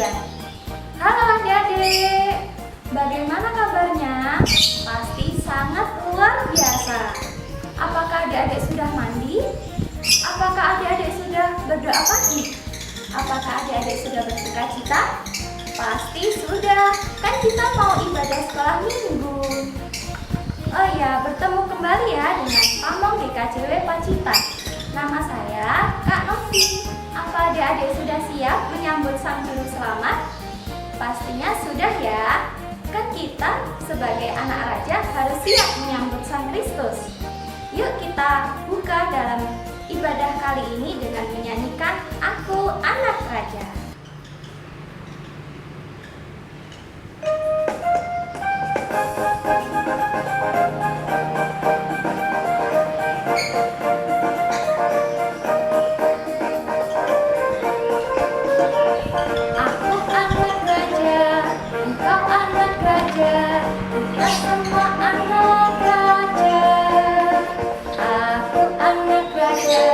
Raja. Halo adik-adik, bagaimana kabarnya? Pasti sangat luar biasa. Apakah adik-adik sudah mandi? Apakah adik-adik sudah berdoa pagi? Apakah adik-adik sudah bersukacita? Pasti sudah, kan kita mau ibadah sekolah minggu. Oh ya, bertemu kembali ya dengan Pamong GKJW Pacitan. Nama saya Kak Novi. Apa adik-adik sudah siap menyambut Sang Juru Selamat? Pastinya sudah ya. Kan kita sebagai anak raja harus siap menyambut Sang Kristus. Yuk kita buka dalam ibadah kali ini dengan menyanyikan Aku Anak Raja. Aku anak raja, engkau anak raja, kita semua anak raja. Aku anak raja,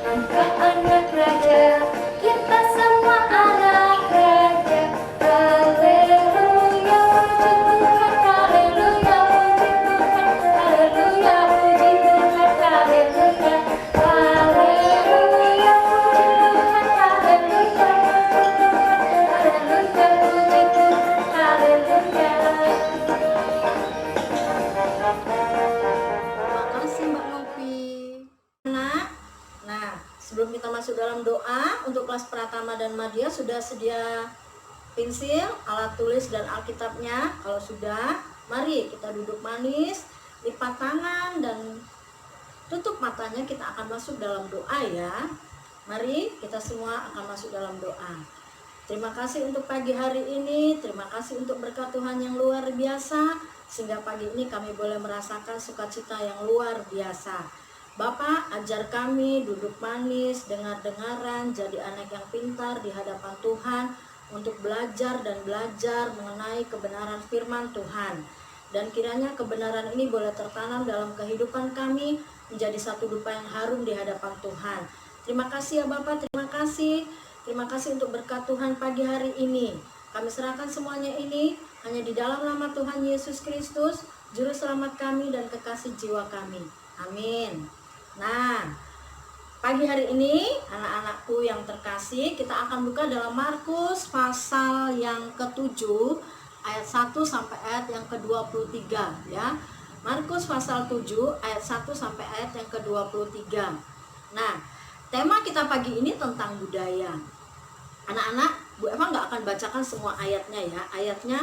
engkau anak raja, kita semua anak raja. Haleluya, puji Tuhan, haleluya, puji Tuhan, haleluya, puji Tuhan, haleluya, haleluya, puji Tuhan, haleluya, haleluya, puji Tuhan, haleluya. Terima kasih Mbak Novi. Nah, sebelum kita masuk dalam doa untuk kelas Pratama dan Madya, sudah sedia pensil, alat tulis dan Alkitabnya? Kalau sudah, mari kita duduk manis, lipat tangan dan tutup matanya. Kita akan masuk dalam doa ya. Mari kita semua akan masuk dalam doa. Terima kasih untuk pagi hari ini, terima kasih untuk berkat Tuhan yang luar biasa, sehingga pagi ini kami boleh merasakan sukacita yang luar biasa. Bapak, ajar kami duduk manis, dengar-dengaran, jadi anak yang pintar di hadapan Tuhan, untuk belajar dan belajar mengenai kebenaran firman Tuhan. Dan kiranya kebenaran ini boleh tertanam dalam kehidupan kami, menjadi satu dupa yang harum di hadapan Tuhan. Terima kasih ya Bapak, terima kasih. Terima kasih untuk berkat Tuhan pagi hari ini. Kami serahkan semuanya ini hanya di dalam nama Tuhan Yesus Kristus, Juru Selamat kami dan kekasih jiwa kami. Amin. Nah, pagi hari ini anak-anakku yang terkasih, kita akan buka dalam Markus pasal yang ke-7 ayat 1 sampai ayat yang ke-23 ya. Markus pasal 7 ayat 1 sampai ayat yang ke-23. Nah, tema kita pagi ini tentang budaya. Anak-anak, Bu Eva nggak akan bacakan semua ayatnya ya. Ayatnya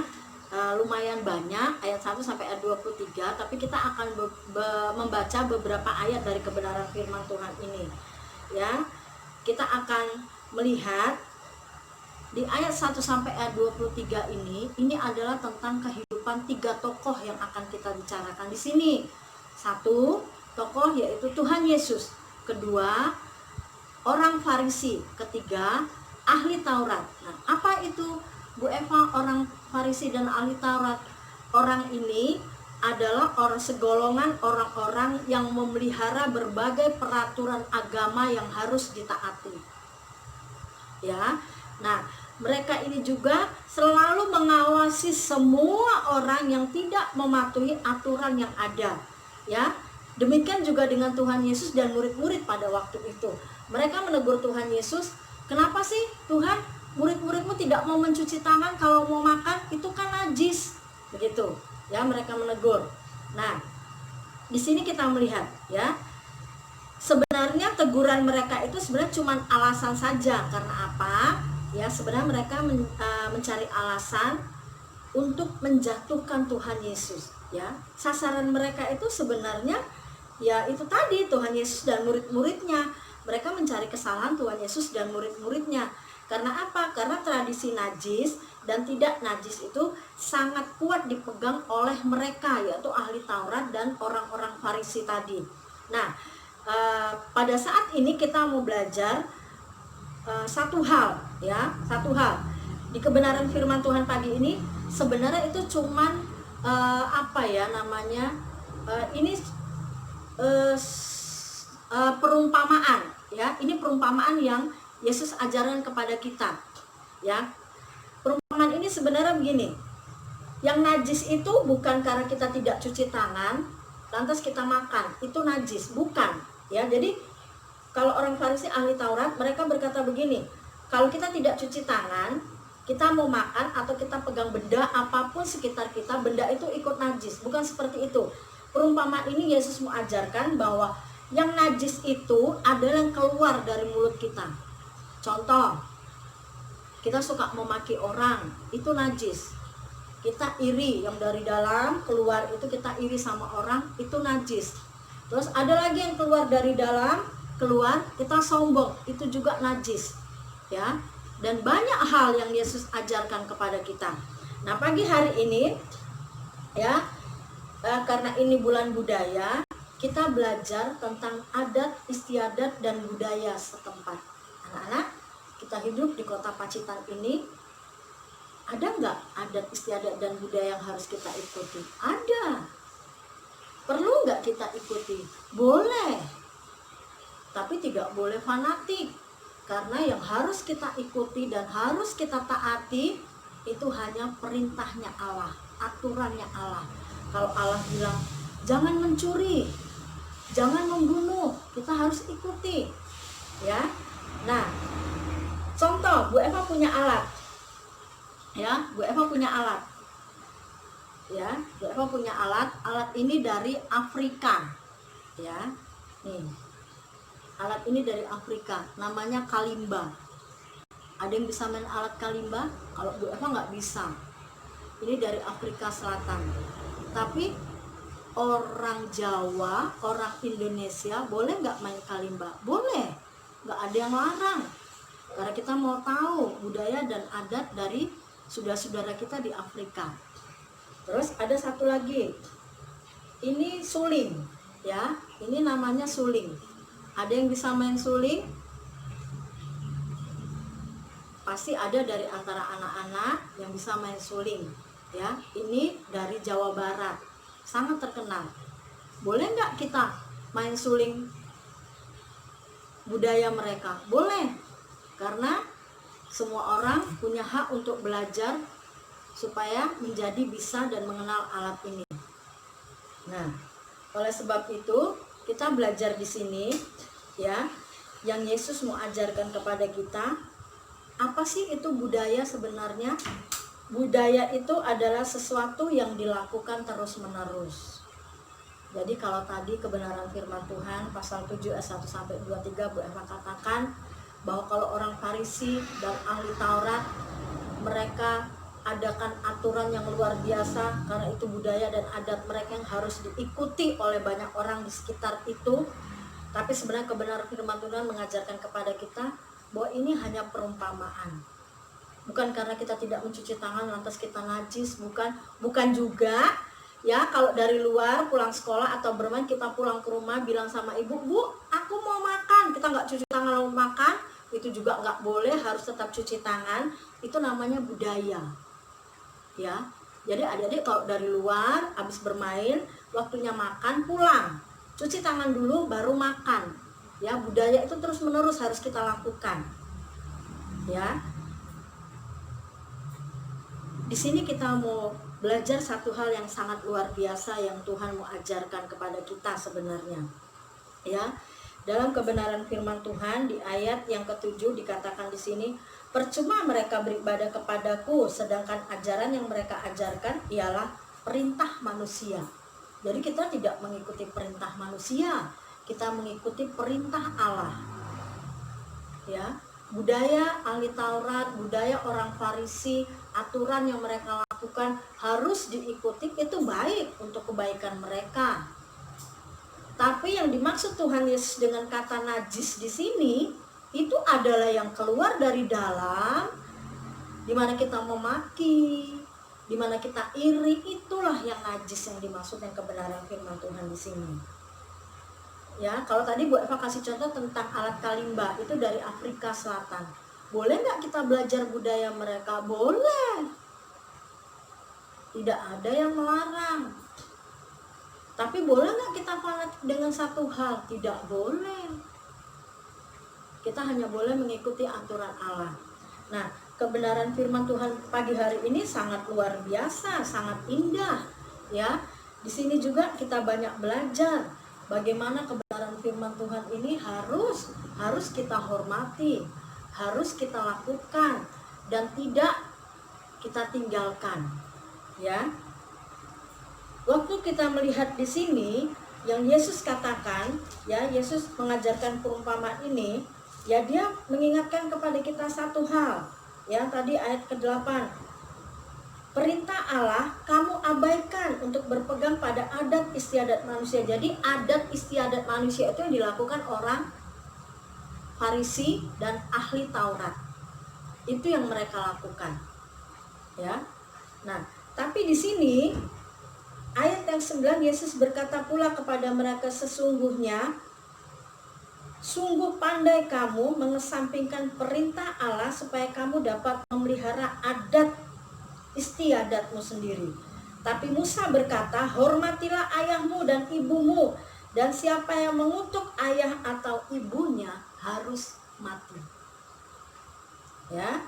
lumayan banyak, ayat 1 sampai ayat 23, tapi kita akan membaca beberapa ayat dari kebenaran firman Tuhan ini. Ya. Kita akan melihat di ayat 1 sampai ayat 23 ini adalah tentang kehidupan tiga tokoh yang akan kita bicarakan di sini. Satu tokoh yaitu Tuhan Yesus, kedua orang Farisi, ketiga ahli Taurat. Nah, apa itu Bu Eva orang Farisi dan ahli Taurat? Orang ini adalah segolongan orang-orang yang memelihara berbagai peraturan agama yang harus ditaati. Ya. Nah, mereka ini juga selalu mengawasi semua orang yang tidak mematuhi aturan yang ada. Ya. Demikian juga dengan Tuhan Yesus dan murid-murid pada waktu itu. Mereka menegur Tuhan Yesus, "Kenapa sih Tuhan, murid-muridmu tidak mau mencuci tangan kalau mau makan? Itu kan najis." Begitu. Ya, mereka menegur. Nah, di sini kita melihat ya, sebenarnya teguran mereka itu sebenarnya cuma alasan saja. Karena apa? Ya, sebenarnya mereka mencari alasan untuk menjatuhkan Tuhan Yesus. Ya, sasaran mereka itu sebenarnya ya itu tadi, Tuhan Yesus dan murid-muridnya. Mereka mencari kesalahan Tuhan Yesus dan murid-muridnya. Karena apa? Karena tradisi najis dan tidak najis itu sangat kuat dipegang oleh mereka, yaitu ahli Taurat dan orang-orang Farisi tadi. Nah, pada saat ini kita mau belajar satu hal ya, satu hal di kebenaran firman Tuhan pagi ini. Sebenarnya itu cuman ini perumpamaan ya. Ini perumpamaan yang Yesus ajarkan kepada kita ya. Perumpamaan ini sebenarnya begini, yang najis itu bukan karena kita tidak cuci tangan, lantas kita makan, itu najis, bukan. Ya, jadi kalau orang Farisi ahli Taurat, mereka berkata begini, kalau kita tidak cuci tangan, kita mau makan atau kita pegang benda apapun sekitar kita, benda itu ikut najis. Bukan seperti itu. Perumpamaan ini Yesus mau ajarkan bahwa yang najis itu adalah yang keluar dari mulut kita. Contoh, kita suka memaki orang, itu najis. Kita iri, yang dari dalam keluar itu kita iri sama orang, itu najis. Terus ada lagi yang keluar dari dalam, keluar kita sombong, itu juga najis. Ya. Dan banyak hal yang Yesus ajarkan kepada kita. Nah, pagi hari ini ya, karena ini bulan budaya, kita belajar tentang adat istiadat dan budaya setempat. Anak-anak, kita hidup di kota Pacitan ini, ada nggak adat istiadat dan budaya yang harus kita ikuti? Ada. Perlu nggak kita ikuti? Boleh. Tapi tidak boleh fanatik. Karena yang harus kita ikuti dan harus kita taati itu hanya perintahnya Allah, aturannya Allah. Kalau Allah bilang jangan mencuri, jangan membunuh, kita harus ikuti. Ya. Nah, contoh, Bu Eva punya alat. Ya, Bu Eva punya alat. Ya, Bu Eva punya alat. Alat ini dari Afrika. Ya. Nih. Alat ini dari Afrika, namanya kalimba. Ada yang bisa main alat kalimba? Kalau Bu Eva nggak bisa. Ini dari Afrika Selatan. Tapi orang Jawa, orang Indonesia boleh nggak main kalimba? Boleh, nggak ada yang larang. Karena kita mau tahu budaya dan adat dari saudara-saudara kita di Afrika. Terus ada satu lagi, ini suling, ya. Ini namanya suling. Ada yang bisa main suling? Pasti ada dari antara anak-anak yang bisa main suling, ya. Ini dari Jawa Barat, sangat terkenal. Boleh nggak kita main suling budaya mereka? Boleh, karena semua orang punya hak untuk belajar supaya menjadi bisa dan mengenal alat ini. Nah, oleh sebab itu kita belajar di sini, ya, yang Yesus mau ajarkan kepada kita. Apa sih itu budaya sebenarnya? Budaya itu adalah sesuatu yang dilakukan terus-menerus. Jadi kalau tadi kebenaran firman Tuhan pasal 7 ayat 1 sampai 23 Bu Eva katakan bahwa kalau orang Farisi dan ahli Taurat mereka adakan aturan yang luar biasa karena itu budaya dan adat mereka yang harus diikuti oleh banyak orang di sekitar itu. Tapi sebenarnya kebenaran firman Tuhan mengajarkan kepada kita bahwa ini hanya perumpamaan. Bukan karena kita tidak mencuci tangan lantas kita najis, bukan juga. Ya, kalau dari luar pulang sekolah atau bermain kita pulang ke rumah bilang sama ibu, "Bu, aku mau makan." Kita nggak cuci tangan lalu makan, itu juga nggak boleh, harus tetap cuci tangan. Itu namanya budaya. Ya. Jadi adik-adik kalau dari luar habis bermain, waktunya makan, pulang. Cuci tangan dulu baru makan. Ya, budaya itu terus-menerus harus kita lakukan. Ya. Di sini kita mau belajar satu hal yang sangat luar biasa yang Tuhan mau ajarkan kepada kita sebenarnya. Ya, dalam kebenaran firman Tuhan di ayat yang ke-7 dikatakan di sini, percuma mereka beribadah kepadaku, sedangkan ajaran yang mereka ajarkan ialah perintah manusia. Jadi kita tidak mengikuti perintah manusia, kita mengikuti perintah Allah. Ya. Budaya ahli Taurat, budaya orang Farisi, aturan yang mereka lakukan harus diikuti, itu baik untuk kebaikan mereka. Tapi yang dimaksud Tuhan Yesus dengan kata najis di sini itu adalah yang keluar dari dalam, di mana kita memaki, di mana kita iri, itulah yang najis yang dimaksud yang kebenaran firman Tuhan di sini. Ya, kalau tadi Bu Eva kasih contoh tentang alat kalimba itu dari Afrika Selatan. Boleh nggak kita belajar budaya mereka? Boleh. Tidak ada yang melarang. Tapi boleh nggak kita fanatik dengan satu hal? Tidak boleh. Kita hanya boleh mengikuti aturan Allah. Nah, kebenaran firman Tuhan pagi hari ini sangat luar biasa, sangat indah, ya. Di sini juga kita banyak belajar bagaimana kebenaran firman Tuhan ini harus kita hormati, harus kita lakukan dan tidak kita tinggalkan, ya. Waktu kita melihat di sini yang Yesus katakan, ya, Yesus mengajarkan perumpamaan ini, ya, dia mengingatkan kepada kita satu hal, ya, tadi ayat ke-8. Perintah Allah kamu abaikan untuk berpegang pada adat istiadat manusia. Jadi adat istiadat manusia itu yang dilakukan orang Farisi dan ahli Taurat. Itu yang mereka lakukan. Ya. Nah, tapi di sini ayat yang 9 Yesus berkata pula kepada mereka, sesungguhnya sungguh pandai kamu mengesampingkan perintah Allah supaya kamu dapat memelihara adat istiadatmu sendiri. Tapi Musa berkata, hormatilah ayahmu dan ibumu, dan siapa yang mengutuk ayah atau ibunya harus mati. Ya.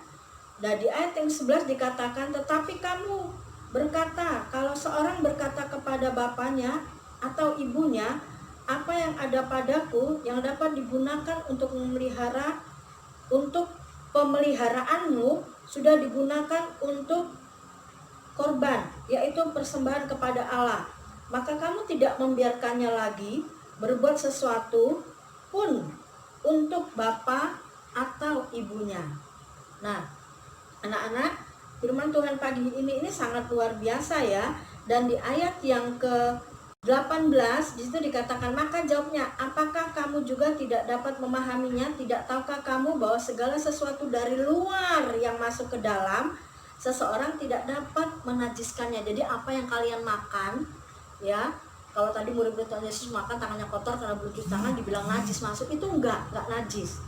Dan di ayat yang 11 dikatakan, tetapi kamu berkata, kalau seorang berkata kepada bapaknya atau ibunya, apa yang ada padaku yang dapat digunakan untuk memelihara, untuk pemeliharaanmu sudah digunakan untuk korban, yaitu persembahan kepada Allah, maka kamu tidak membiarkannya lagi berbuat sesuatu pun untuk bapa atau ibunya. Nah, anak-anak, firman Tuhan pagi ini sangat luar biasa, ya. Dan di ayat yang ke-18 disitu dikatakan, maka jawabnya, apakah kamu juga tidak dapat memahaminya? Tidak tahukah kamu bahwa segala sesuatu dari luar yang masuk ke dalam, seseorang tidak dapat menajiskannya. Jadi apa yang kalian makan, ya, kalau tadi murid-murid Yesus makan tangannya kotor karena belum cuci tangan, dibilang najis masuk, itu enggak najis,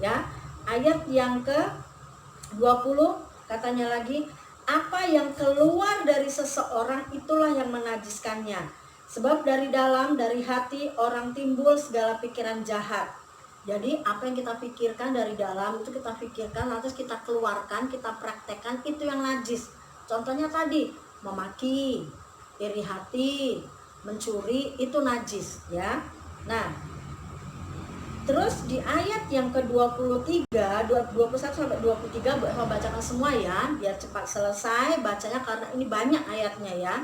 ya. Ayat yang ke-20 katanya lagi, apa yang keluar dari seseorang itulah yang menajiskannya. Sebab dari dalam, dari hati orang timbul segala pikiran jahat. Jadi apa yang kita pikirkan dari dalam itu kita pikirkan, lantas kita keluarkan, kita praktekkan, itu yang najis. Contohnya tadi, memaki, iri hati, mencuri, itu najis, ya. Nah, terus di ayat yang ke-23, 21 sampai 23, Bapak bacakan semua, ya, biar cepat selesai bacanya karena ini banyak ayatnya, ya.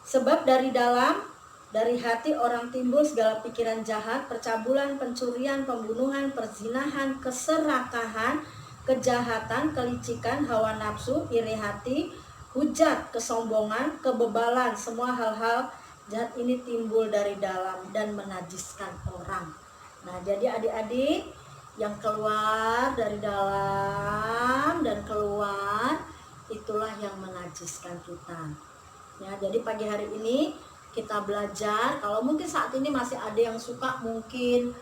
Sebab dari dalam, dari hati orang timbul segala pikiran jahat, percabulan, pencurian, pembunuhan, perzinahan, keserakahan, kejahatan, kelicikan, hawa nafsu, iri hati, hujat, kesombongan, kebebalan. Semua hal-hal jahat ini timbul dari dalam dan menajiskan orang. Nah, jadi adik-adik, yang keluar dari dalam dan keluar, itulah yang menajiskan kita. Ya, jadi pagi hari ini kita belajar, kalau mungkin saat ini masih ada yang suka mungkin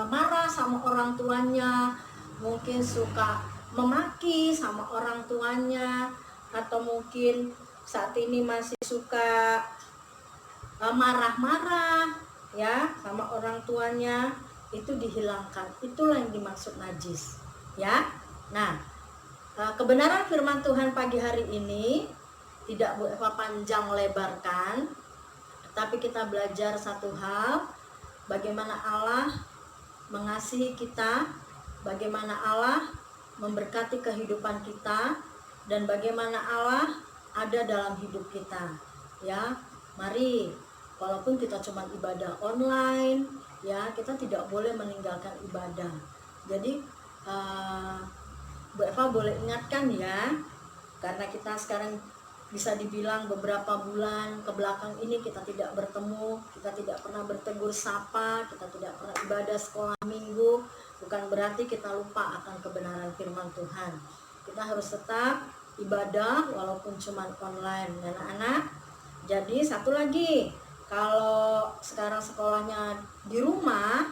marah sama orang tuanya, mungkin suka memaki sama orang tuanya, atau mungkin saat ini masih suka marah-marah, ya, sama orang tuanya, itu dihilangkan. Itulah yang dimaksud najis, ya. Nah, kebenaran firman Tuhan pagi hari ini tidak Bu Eva panjang lebarkan, tapi kita belajar satu hal, bagaimana Allah mengasihi kita, bagaimana Allah memberkati kehidupan kita, dan bagaimana Allah ada dalam hidup kita. Ya, mari, walaupun kita cuma ibadah online, ya, kita tidak boleh meninggalkan ibadah. Jadi Bu Eva boleh ingatkan, ya, karena kita sekarang bisa dibilang beberapa bulan ke belakang ini kita tidak bertemu, kita tidak pernah bertegur sapa, kita tidak pernah ibadah sekolah minggu. Bukan berarti kita lupa akan kebenaran firman Tuhan. Kita harus tetap ibadah walaupun cuma online, anak-anak. Jadi satu lagi, kalau sekarang sekolahnya di rumah,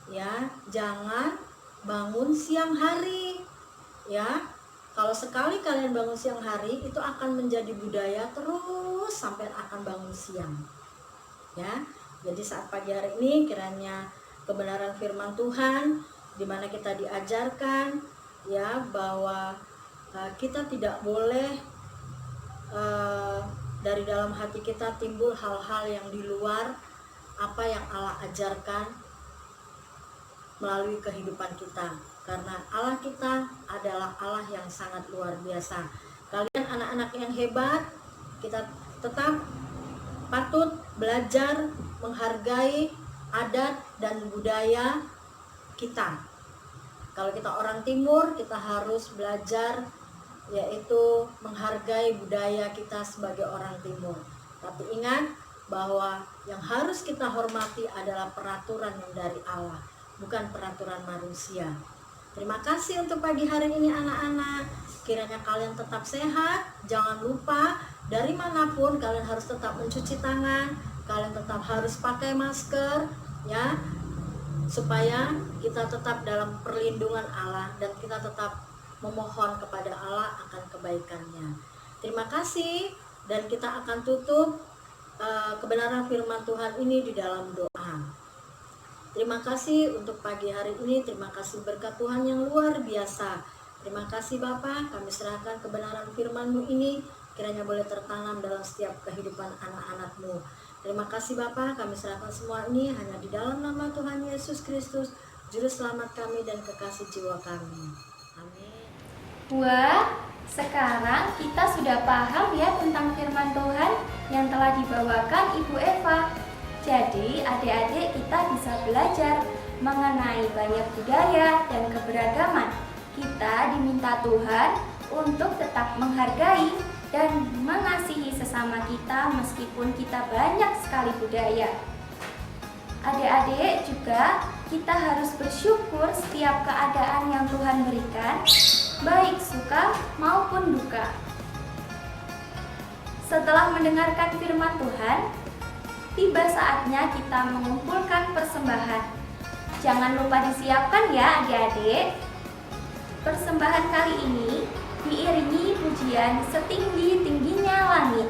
ya, jangan bangun siang hari, ya. Kalau sekali kalian bangun siang hari, itu akan menjadi budaya terus sampai akan bangun siang, ya. Jadi saat pagi hari ini kiranya kebenaran firman Tuhan, di mana kita diajarkan, ya, bahwa kita tidak boleh dari dalam hati kita timbul hal-hal yang di luar apa yang Allah ajarkan melalui kehidupan kita, karena Allah kita adalah Allah yang sangat luar biasa. Kalian anak-anak yang hebat, kita tetap patut belajar menghargai adat dan budaya kita. Kalau kita orang timur, kita harus belajar yaitu menghargai budaya kita sebagai orang timur. Tapi ingat bahwa yang harus kita hormati adalah peraturan yang dari Allah, bukan peraturan manusia. Terima kasih untuk pagi hari ini anak-anak. Kiranya kalian tetap sehat. Jangan lupa dari manapun kalian harus tetap mencuci tangan. Kalian tetap harus pakai masker, ya, supaya kita tetap dalam perlindungan Allah dan kita tetap memohon kepada Allah akan kebaikannya. Terima kasih, dan kita akan tutup kebenaran firman Tuhan ini di dalam doa. Terima kasih untuk pagi hari ini. Terima kasih berkat Tuhan yang luar biasa. Terima kasih Bapa, kami serahkan kebenaran firman-Mu ini kiranya boleh tertanam dalam setiap kehidupan anak-anak-Mu. Terima kasih Bapa, kami serahkan semua ini hanya di dalam nama Tuhan Yesus Kristus, Juru Selamat kami dan kekasih jiwa kami. Amin. Wah, sekarang kita sudah paham ya tentang firman Tuhan yang telah dibawakan Ibu Eva. Jadi adik-adik kita bisa belajar mengenai banyak budaya dan keberagaman. Kita diminta Tuhan untuk tetap menghargai dan mengasihi sesama kita meskipun kita banyak sekali budaya. Adik-adik juga kita harus bersyukur setiap keadaan yang Tuhan berikan, baik suka maupun duka. Setelah mendengarkan firman Tuhan, tiba saatnya kita mengumpulkan persembahan. Jangan lupa disiapkan ya adik-adik. Persembahan kali ini diiringi pujian setinggi-tingginya langit.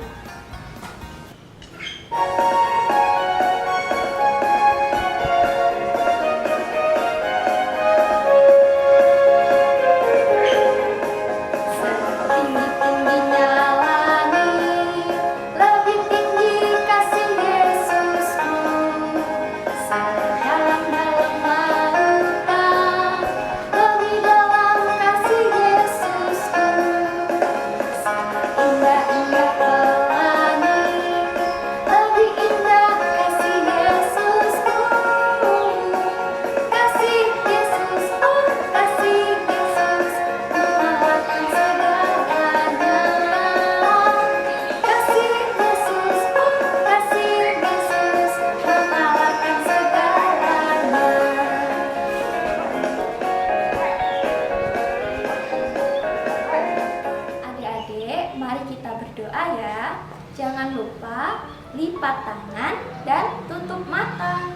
Jangan lupa lipat tangan dan tutup mata.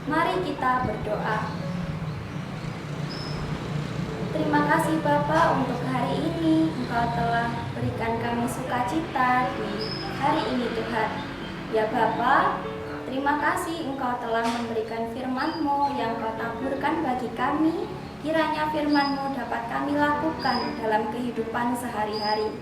Mari kita berdoa. Terima kasih Bapa untuk hari ini. Engkau telah berikan kami sukacita di hari ini Tuhan. Ya Bapa, terima kasih Engkau telah memberikan firman-Mu yang Kau taburkan bagi kami. Kiranya firman-Mu dapat kami lakukan dalam kehidupan sehari-hari.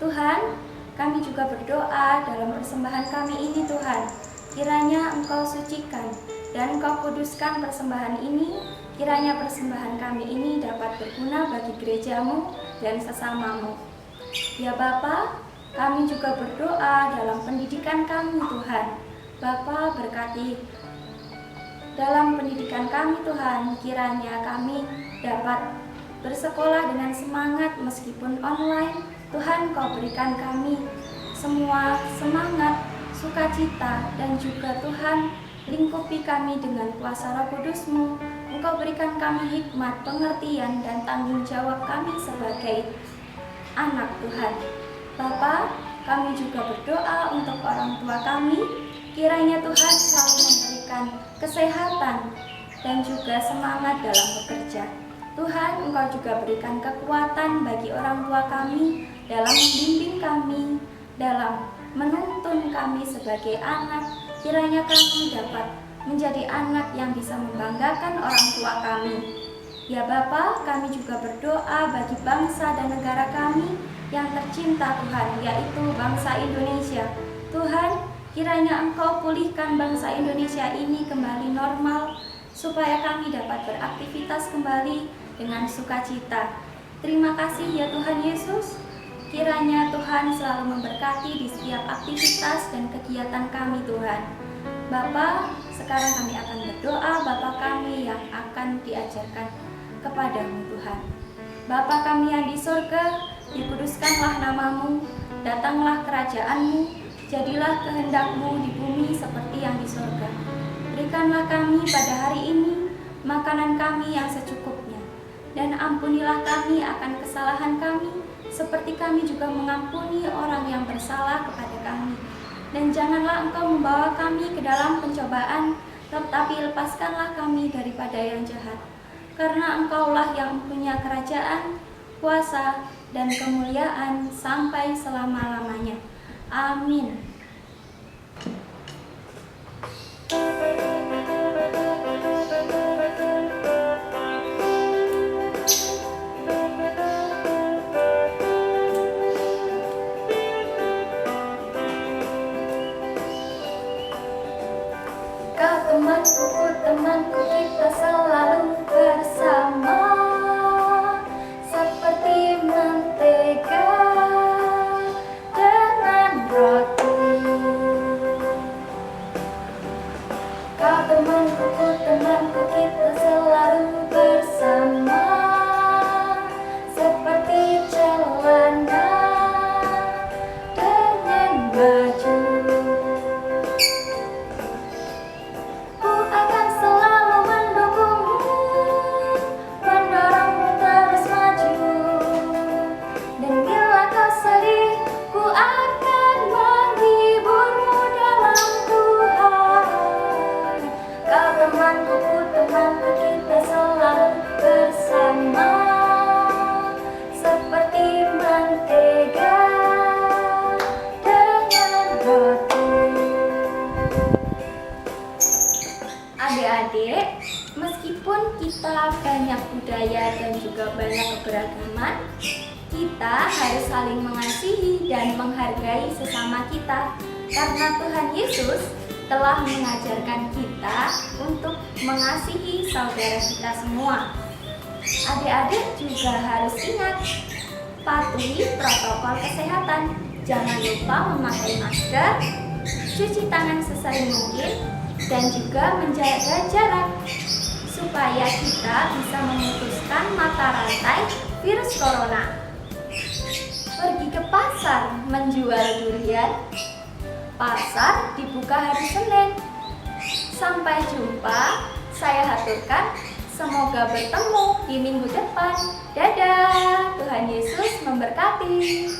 Tuhan, kami juga berdoa dalam persembahan kami ini Tuhan. Kiranya Engkau sucikan dan Engkau kuduskan persembahan ini. Kiranya persembahan kami ini dapat berguna bagi gereja-Mu dan sesama-Mu. Ya Bapa, kami juga berdoa dalam pendidikan kami Tuhan. Bapa berkati dalam pendidikan kami Tuhan. Kiranya kami dapat bersekolah dengan semangat meskipun online. Tuhan, Kau berikan kami semua semangat, sukacita, dan juga Tuhan lingkupi kami dengan kuasa Roh Kudus-Mu. Engkau berikan kami hikmat, pengertian, dan tanggung jawab kami sebagai anak Tuhan. Bapa, kami juga berdoa untuk orang tua kami. Kiranya Tuhan selalu memberikan kesehatan dan juga semangat dalam bekerja. Tuhan, Engkau juga berikan kekuatan bagi orang tua kami dalam membimbing kami, dalam menuntun kami sebagai anak. Kiranya kami dapat menjadi anak yang bisa membanggakan orang tua kami. Ya Bapa, kami juga berdoa bagi bangsa dan negara kami yang tercinta Tuhan, yaitu bangsa Indonesia. Tuhan, kiranya Engkau pulihkan bangsa Indonesia ini kembali normal, supaya kami dapat beraktivitas kembali dengan sukacita. Terima kasih ya Tuhan Yesus. Kiranya Tuhan selalu memberkati di setiap aktivitas dan kegiatan kami Tuhan. Bapa, sekarang kami akan berdoa Bapa kami yang akan diajarkan kepadamu Tuhan. Bapa kami yang di surga, dikuduskanlah namamu, datanglah kerajaanmu, jadilah kehendakmu di bumi seperti yang di surga. Berikanlah kami pada hari ini makanan kami yang secukupnya, dan ampunilah kami akan kesalahan kami, seperti kami juga mengampuni orang yang bersalah kepada kami. Dan janganlah Engkau membawa kami ke dalam pencobaan, tetapi lepaskanlah kami daripada yang jahat. Karena Engkaulah yang punya kerajaan, kuasa, dan kemuliaan sampai selama-lamanya. Amin. Temanku, kita selalu bersama, seperti mentega dengan roti. Kau temanku, kita selalu bersama, seperti celana dengan baju. Temanku, kita selalu bersama, seperti mentega dengan roti. Adik-adik, meskipun kita banyak budaya dan juga banyak keberagaman, kita harus saling mengasihi dan menghargai sesama kita, karena Tuhan Yesus telah mengajarkan kita untuk mengasihi saudara kita semua. Adik-adik juga harus ingat, patuhi protokol kesehatan. Jangan lupa memakai masker, cuci tangan sesering mungkin, dan juga menjaga jarak, supaya kita bisa memutuskan mata rantai virus corona. Pergi ke pasar menjual durian, pasar dibuka hari Senin. Sampai jumpa, saya haturkan. Semoga bertemu di minggu depan. Dadah, Tuhan Yesus memberkati.